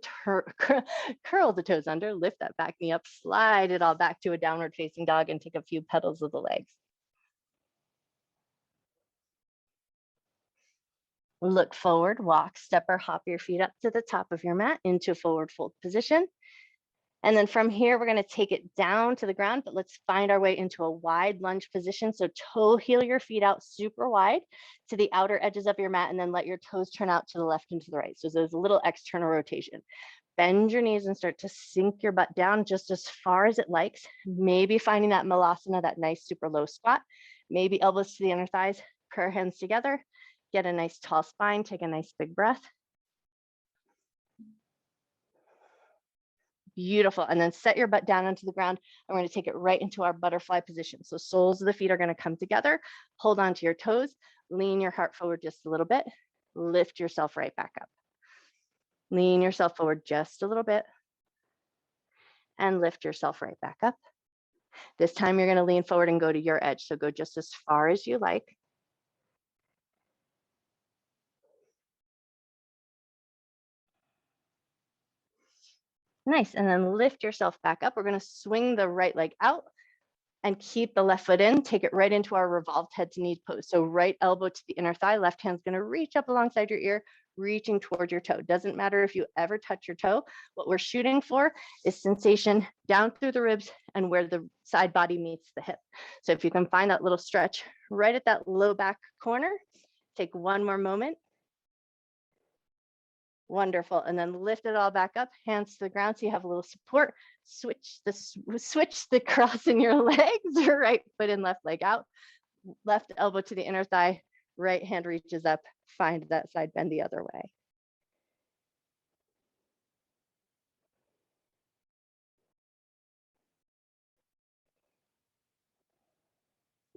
curl the toes under, lift that back knee up, slide it all back to a downward facing dog, and take a few pedals of the legs. Look forward, walk, step or hop your feet up to the top of your mat into forward fold position. And then from here, we're going to take it down to the ground, but let's find our way into a wide lunge position. So toe heel your feet out super wide to the outer edges of your mat, and then let your toes turn out to the left and to the right. So there's a little external rotation. Bend your knees and start to sink your butt down just as far as it likes. Maybe finding that malasana, that nice super low squat. Maybe elbows to the inner thighs, prayer hands together. Get a nice tall spine, take a nice big breath. Beautiful. And then set your butt down onto the ground. I'm going to take it right into our butterfly position. So soles of the feet are going to come together. Hold on to your toes. Lean your heart forward just a little bit. Lift yourself right back up. Lean yourself forward just a little bit. And lift yourself right back up. This time you're going to lean forward and go to your edge. So go just as far as you like. Nice. And then lift yourself back up. We're going to swing the right leg out and keep the left foot in. Take it right into our revolved head to knee pose. So right elbow to the inner thigh, left hand's going to reach up alongside your ear, reaching toward your toe. Doesn't matter if you ever touch your toe. What we're shooting for is sensation down through the ribs and where the side body meets the hip. So if you can find that little stretch right at that low back corner, take one more moment. Wonderful. And then lift it all back up, hands to the ground so you have a little support. Switch the cross in your legs, right foot in, left leg out, left elbow to the inner thigh, right hand reaches up, find that side bend the other way.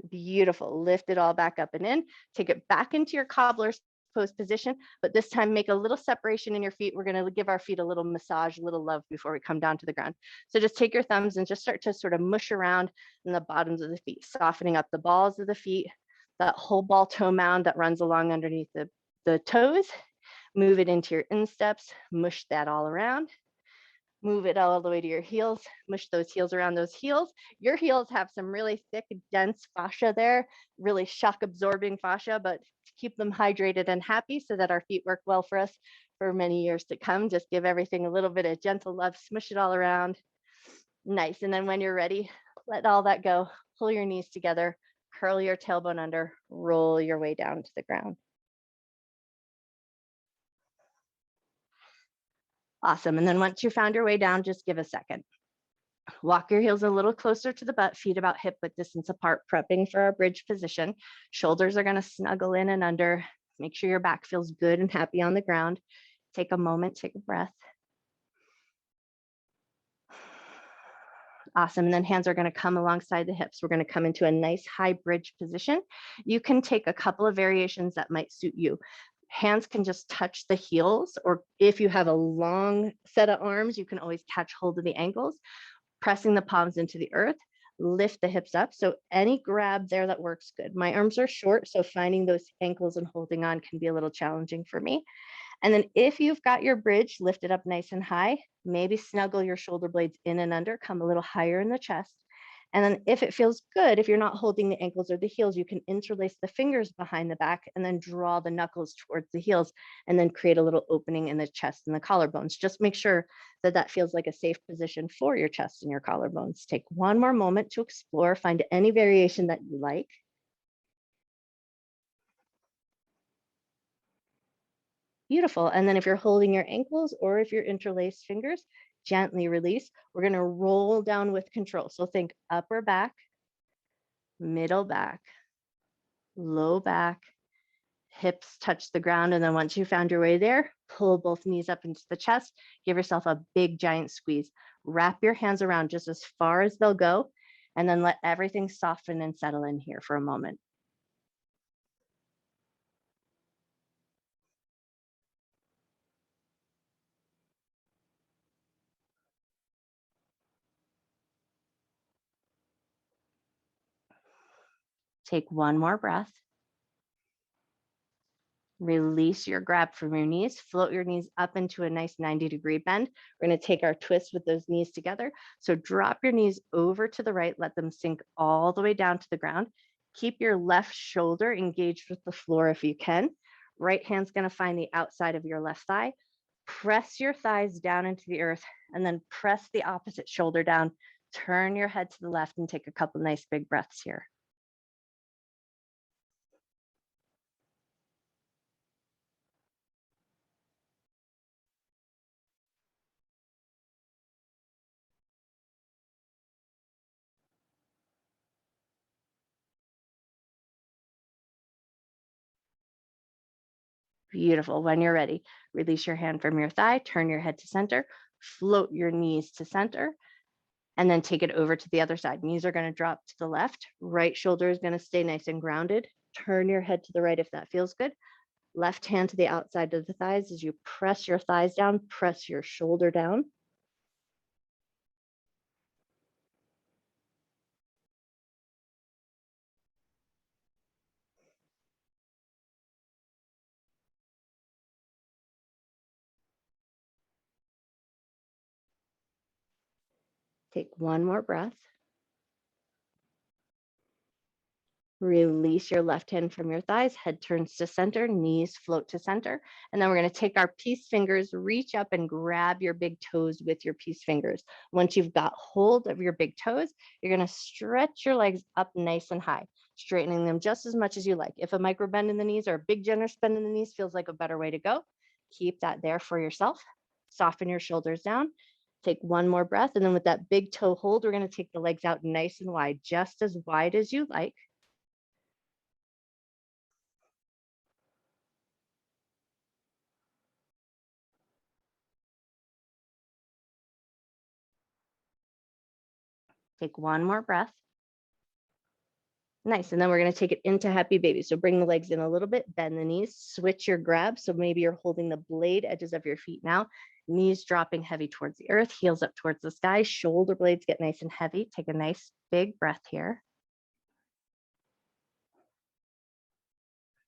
Beautiful. Lift it all back up and in. Take it back into your cobbler's pose position, but this time make a little separation in your feet. We're going to give our feet a little massage, a little love before we come down to the ground. So just take your thumbs and just start to sort of mush around in the bottoms of the feet, softening up the balls of the feet, that whole ball toe mound that runs along underneath the toes. Move it into your insteps, mush that all around. Move it all the way to your heels, mush those heels around those heels. Your heels have some really thick, dense fascia there, really shock absorbing fascia, but to keep them hydrated and happy so that our feet work well for us for many years to come. Just give everything a little bit of gentle love, smush it all around. Nice. And then when you're ready, let all that go. Pull your knees together, curl your tailbone under, roll your way down to the ground. Awesome. And then once you found your way down, just give a second. Walk your heels a little closer to the butt, feet about hip width distance apart, prepping for our bridge position. Shoulders are going to snuggle in and under. Make sure your back feels good and happy on the ground. Take a moment, take a breath. Awesome. And then hands are going to come alongside the hips. We're going to come into a nice high bridge position. You can take a couple of variations that might suit you. Hands can just touch the heels, or if you have a long set of arms, you can always catch hold of the ankles, pressing the palms into the earth, lift the hips up. So any grab there that works good. My arms are short, so finding those ankles and holding on can be a little challenging for me. And then if you've got your bridge lifted up nice and high, maybe snuggle your shoulder blades in and under, come a little higher in the chest. And then if it feels good, if you're not holding the ankles or the heels, you can interlace the fingers behind the back and then draw the knuckles towards the heels and then create a little opening in the chest and the collarbones. Just make sure that that feels like a safe position for your chest and your collarbones. Take one more moment to explore, find any variation that you like. Beautiful. And then if you're holding your ankles or if you're interlaced fingers, gently release. We're going to roll down with control. So think upper back, middle back, low back, hips touch the ground. And then once you found your way there, pull both knees up into the chest, give yourself a big giant squeeze. Wrap your hands around just as far as they'll go, and then let everything soften and settle in here for a moment. Take one more breath. Release your grab from your knees, float your knees up into a nice 90-degree bend. We're going to take our twist with those knees together. So drop your knees over to the right, let them sink all the way down to the ground. Keep your left shoulder engaged with the floor if you can. Right hand's going to find the outside of your left thigh. Press your thighs down into the earth and then press the opposite shoulder down. Turn your head to the left and take a couple nice big breaths here. Beautiful. When you're ready, release your hand from your thigh, turn your head to center, float your knees to center, and then take it over to the other side. Knees are going to drop to the left. Right shoulder is going to stay nice and grounded. Turn your head to the right if that feels good. Left hand to the outside of the thighs as you press your thighs down, press your shoulder down. Take one more breath. Release your left hand from your thighs, head turns to center, knees float to center. And then we're going to take our peace fingers, reach up and grab your big toes with your peace fingers. Once you've got hold of your big toes, you're going to stretch your legs up nice and high, straightening them just as much as you like. If a micro bend in the knees or a big generous bend in the knees feels like a better way to go, keep that there for yourself. Soften your shoulders down. Take one more breath. And then with that big toe hold, we're going to take the legs out nice and wide, just as wide as you like. Take one more breath. Nice. And then we're going to take it into happy baby. So bring the legs in a little bit, bend the knees, switch your grab. So maybe you're holding the blade edges of your feet now, knees dropping heavy towards the earth, heels up towards the sky, shoulder blades get nice and heavy. Take a nice big breath here.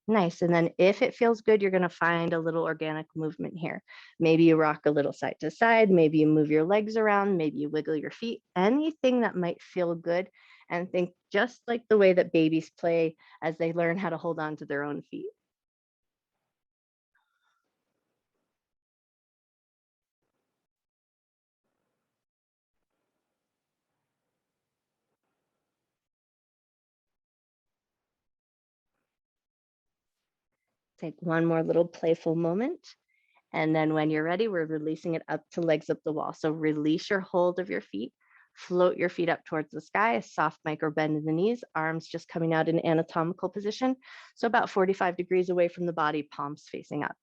Nice. And then if it feels good, you're going to find a little organic movement here. Maybe you rock a little side to side. Maybe you move your legs around. Maybe you wiggle your feet. Anything that might feel good. And think just like the way that babies play as they learn how to hold on to their own feet. Take one more little playful moment. And then when you're ready, we're releasing it up to legs up the wall. So release your hold of your feet, float your feet up towards the sky, a soft micro bend in the knees, arms just coming out in anatomical position. So about 45 degrees away from the body, palms facing up.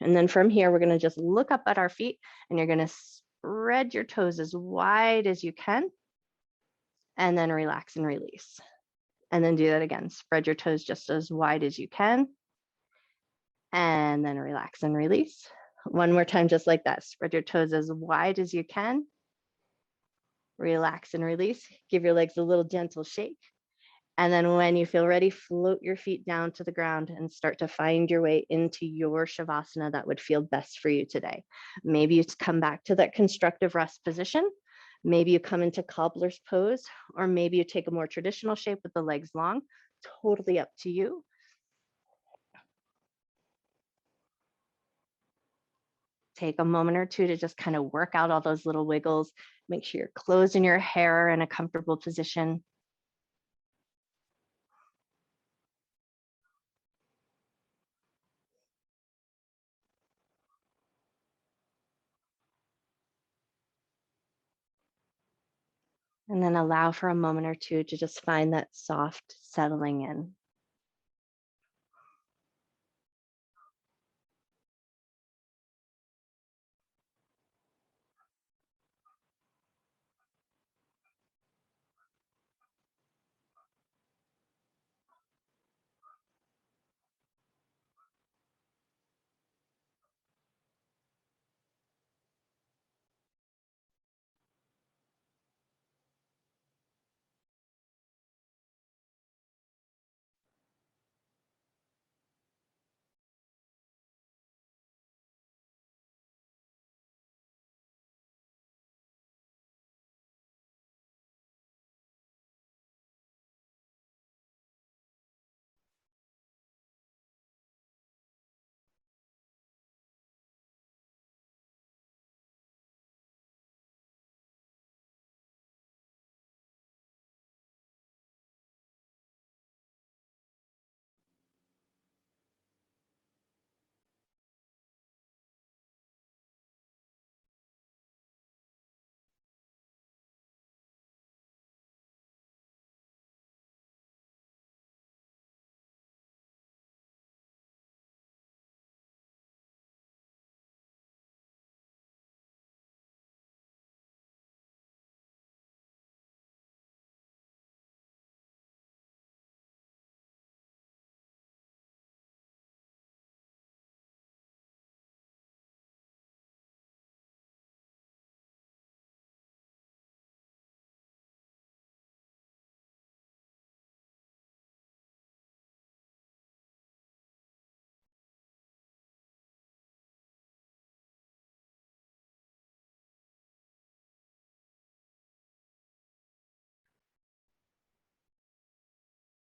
And then from here, we're going to just look up at our feet and you're going to spread your toes as wide as you can. And then relax and release. And then do that again. Spread your toes just as wide as you can. And then relax and release. One more time, just like that. Spread your toes as wide as you can. Relax and release. Give your legs a little gentle shake. And then when you feel ready, float your feet down to the ground and start to find your way into your Shavasana that would feel best for you today. Maybe you come back to that constructive rest position. Maybe you come into cobbler's pose, or maybe you take a more traditional shape with the legs long. Totally up to you. Take a moment or two to just kind of work out all those little wiggles. Make sure your clothes and your hair are in a comfortable position. And then allow for a moment or two to just find that soft settling in.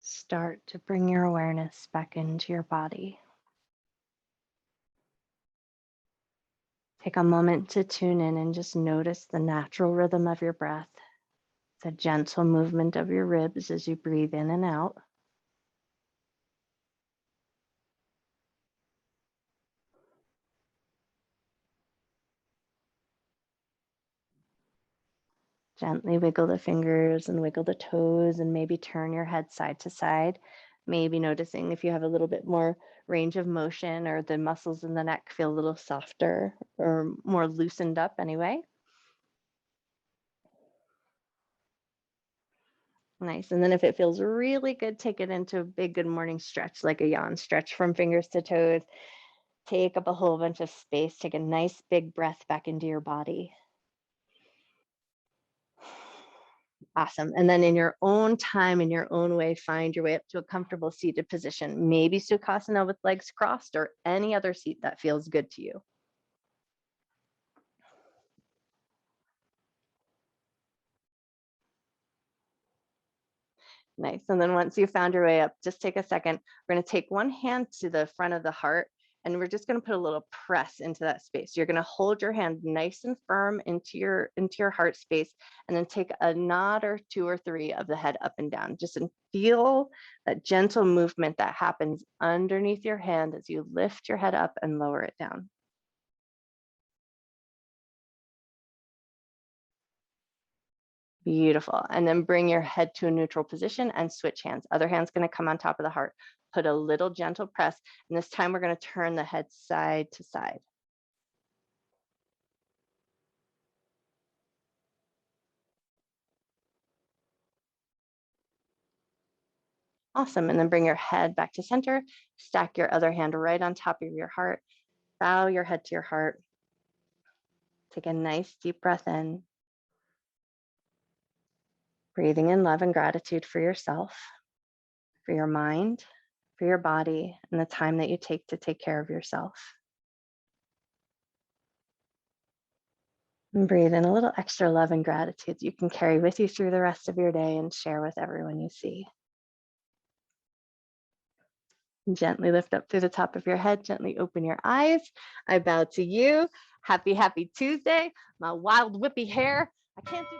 Start to bring your awareness back into your body. Take a moment to tune in and just notice the natural rhythm of your breath, the gentle movement of your ribs as you breathe in and out. Gently wiggle the fingers and wiggle the toes and maybe turn your head side to side. Maybe noticing if you have a little bit more range of motion or the muscles in the neck feel a little softer or more loosened up anyway. Nice. And then if it feels really good, take it into a big good morning stretch, like a yawn stretch from fingers to toes. Take up a whole bunch of space. Take a nice big breath back into your body. Awesome. And then in your own time, in your own way, find your way up to a comfortable seated position, maybe Sukhasana with legs crossed or any other seat that feels good to you. Nice. And then once you found your way up, just take a second. We're going to take one hand to the front of the heart, and we're just going to put a little press into that space. You're going to hold your hand nice and firm into your heart space, and then take a nod or two or three of the head up and down. Just feel that gentle movement that happens underneath your hand as you lift your head up and lower it down. Beautiful. And then bring your head to a neutral position and switch hands. Other hand's going to come on top of the heart. Put a little gentle press. And this time we're going to turn the head side to side. Awesome. And then bring your head back to center. Stack your other hand right on top of your heart. Bow your head to your heart. Take a nice deep breath in. Breathing in love and gratitude for yourself, for your mind, for your body, and the time that you take to take care of yourself. And breathe in a little extra love and gratitude you can carry with you through the rest of your day and share with everyone you see. Gently lift up through the top of your head, gently open your eyes. I bow to you. Happy, happy Tuesday. My wild whippy hair. I can't do